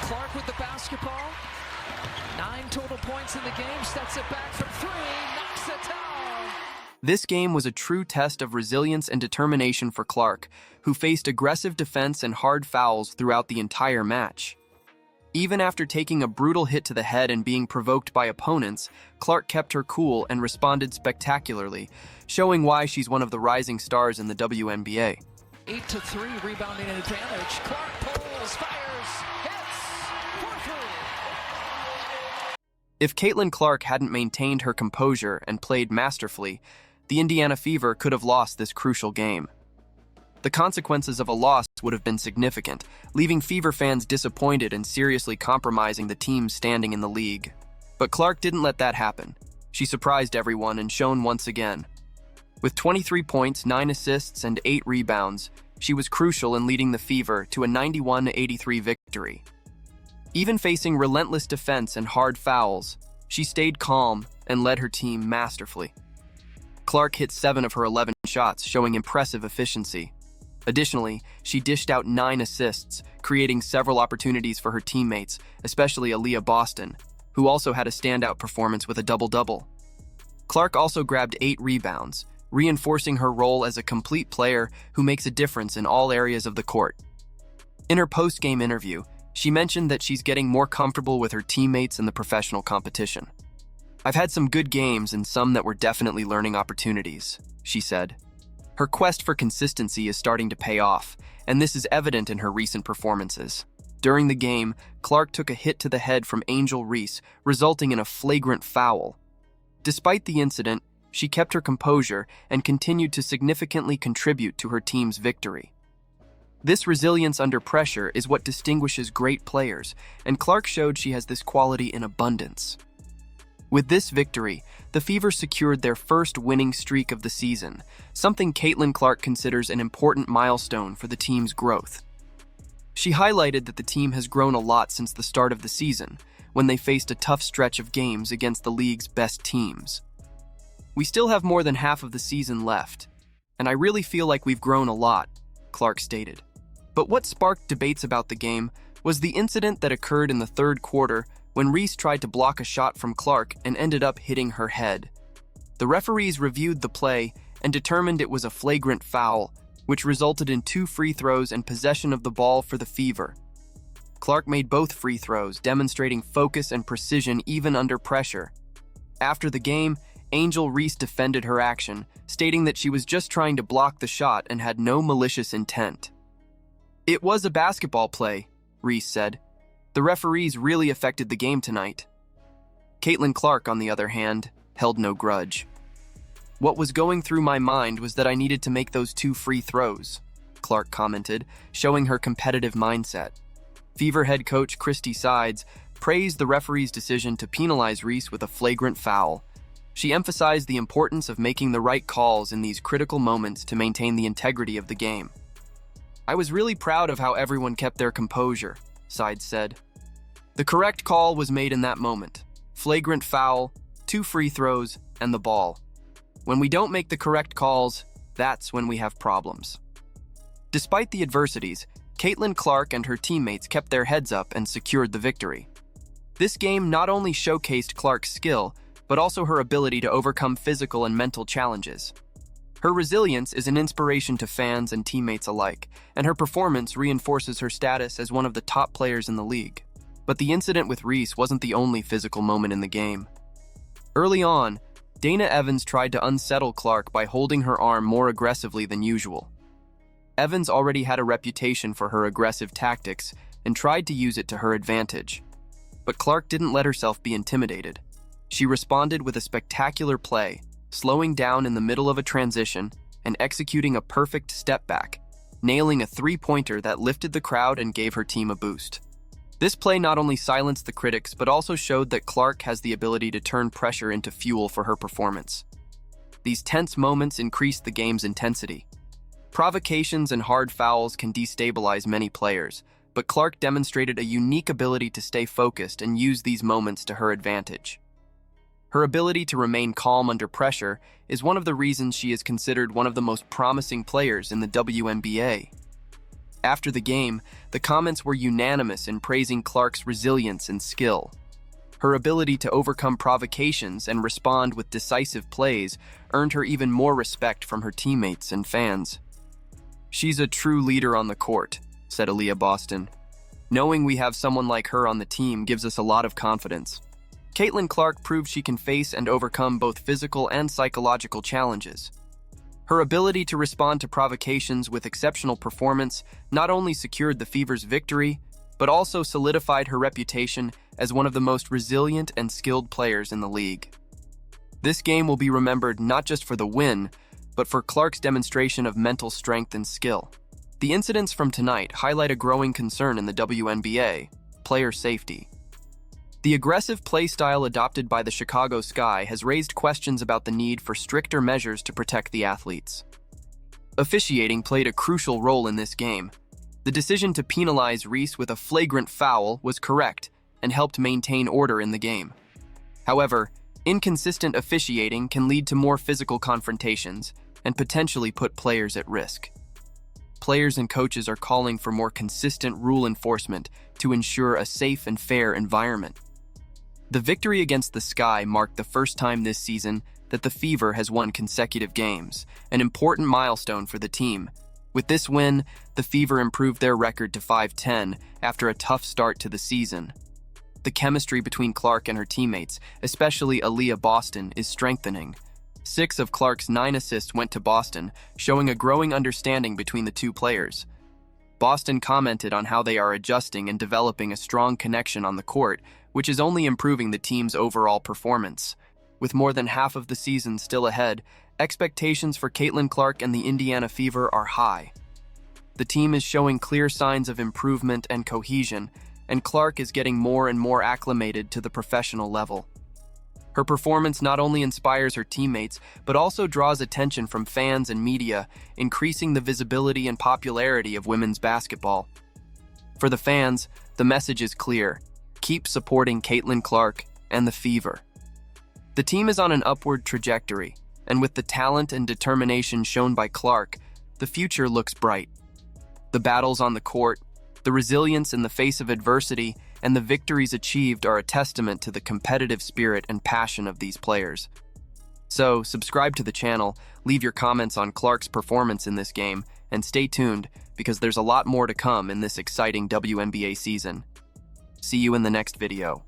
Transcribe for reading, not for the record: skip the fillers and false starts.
Clark with the basketball. 9 total points in the game, steps it back from 3, knocks it down. This game was a true test of resilience and determination for Clark, who faced aggressive defense and hard fouls throughout the entire match. Even after taking a brutal hit to the head and being provoked by opponents, Clark kept her cool and responded spectacularly, showing why she's one of the rising stars in the WNBA. 8-3 rebounding advantage. Clark pulls, fires, hits, for 3. If Caitlin Clark hadn't maintained her composure and played masterfully, the Indiana Fever could have lost this crucial game. The consequences of a loss would have been significant, leaving Fever fans disappointed and seriously compromising the team's standing in the league. But Clark didn't let that happen. She surprised everyone and shone once again. With 23 points, 9 assists, and 8 rebounds, she was crucial in leading the Fever to a 91-83 victory. Even facing relentless defense and hard fouls, she stayed calm and led her team masterfully. Clark hit 7 of her 11 shots, showing impressive efficiency. Additionally, she dished out 9 assists, creating several opportunities for her teammates, especially Aaliyah Boston, who also had a standout performance with a double-double. Clark also grabbed 8 rebounds, reinforcing her role as a complete player who makes a difference in all areas of the court. In her post-game interview, she mentioned that she's getting more comfortable with her teammates in the professional competition. "I've had some good games and some that were definitely learning opportunities," she said. Her quest for consistency is starting to pay off, and this is evident in her recent performances. During the game, Clark took a hit to the head from Angel Reese, resulting in a flagrant foul. Despite the incident, she kept her composure and continued to significantly contribute to her team's victory. This resilience under pressure is what distinguishes great players, and Clark showed she has this quality in abundance. With this victory, the Fever secured their first winning streak of the season, something Caitlin Clark considers an important milestone for the team's growth. She highlighted that the team has grown a lot since the start of the season, when they faced a tough stretch of games against the league's best teams. "We still have more than half of the season left, and I really feel like we've grown a lot," Clark stated. But what sparked debates about the game was the incident that occurred in the third quarter when Reese tried to block a shot from Clark and ended up hitting her head. The referees reviewed the play and determined it was a flagrant foul, which resulted in 2 free throws and possession of the ball for the Fever. Clark made both free throws, demonstrating focus and precision even under pressure. After the game, Angel Reese defended her action, stating that she was just trying to block the shot and had no malicious intent. "It was a basketball play," Reese said. "The referees really affected the game tonight." Caitlin Clark, on the other hand, held no grudge. "What was going through my mind was that I needed to make those 2 free throws," Clark commented, showing her competitive mindset. Fever head coach Christy Sides praised the referee's decision to penalize Reese with a flagrant foul. She emphasized the importance of making the right calls in these critical moments to maintain the integrity of the game. "I was really proud of how everyone kept their composure," Sides said. "The correct call was made in that moment. Flagrant foul, 2 free throws, and the ball. When we don't make the correct calls, that's when we have problems." Despite the adversities, Caitlin Clark and her teammates kept their heads up and secured the victory. This game not only showcased Clark's skill, but also her ability to overcome physical and mental challenges. Her resilience is an inspiration to fans and teammates alike, and her performance reinforces her status as one of the top players in the league. But the incident with Reese wasn't the only physical moment in the game. Early on, Dana Evans tried to unsettle Clark by holding her arm more aggressively than usual. Evans already had a reputation for her aggressive tactics and tried to use it to her advantage. But Clark didn't let herself be intimidated. She responded with a spectacular play, slowing down in the middle of a transition and executing a perfect step back, nailing a 3-pointer that lifted the crowd and gave her team a boost. This play not only silenced the critics, but also showed that Clark has the ability to turn pressure into fuel for her performance. These tense moments increased the game's intensity. Provocations and hard fouls can destabilize many players, but Clark demonstrated a unique ability to stay focused and use these moments to her advantage. Her ability to remain calm under pressure is one of the reasons she is considered one of the most promising players in the WNBA. After the game, the comments were unanimous in praising Clark's resilience and skill. Her ability to overcome provocations and respond with decisive plays earned her even more respect from her teammates and fans. "She's a true leader on the court," said Aaliyah Boston. "Knowing we have someone like her on the team gives us a lot of confidence." Caitlin Clark proved she can face and overcome both physical and psychological challenges. Her ability to respond to provocations with exceptional performance not only secured the Fever's victory, but also solidified her reputation as one of the most resilient and skilled players in the league. This game will be remembered not just for the win, but for Clark's demonstration of mental strength and skill. The incidents from tonight highlight a growing concern in the WNBA: player safety. The aggressive play style adopted by the Chicago Sky has raised questions about the need for stricter measures to protect the athletes. Officiating played a crucial role in this game. The decision to penalize Reese with a flagrant foul was correct and helped maintain order in the game. However, inconsistent officiating can lead to more physical confrontations and potentially put players at risk. Players and coaches are calling for more consistent rule enforcement to ensure a safe and fair environment. The victory against the Sky marked the first time this season that the Fever has won consecutive games, an important milestone for the team. With this win, the Fever improved their record to 5-10 after a tough start to the season. The chemistry between Clark and her teammates, especially Aaliyah Boston, is strengthening. 6 of Clark's 9 assists went to Boston, showing a growing understanding between the two players. Boston commented on how they are adjusting and developing a strong connection on the court, which is only improving the team's overall performance. With more than half of the season still ahead, expectations for Caitlin Clark and the Indiana Fever are high. The team is showing clear signs of improvement and cohesion, and Clark is getting more and more acclimated to the professional level. Her performance not only inspires her teammates, but also draws attention from fans and media, increasing the visibility and popularity of women's basketball. For the fans, the message is clear: keep supporting Caitlin Clark and the Fever. The team is on an upward trajectory, and with the talent and determination shown by Clark, the future looks bright. The battles on the court, the resilience in the face of adversity, and the victories achieved are a testament to the competitive spirit and passion of these players. So, subscribe to the channel, leave your comments on Clark's performance in this game, and stay tuned because there's a lot more to come in this exciting WNBA season. See you in the next video.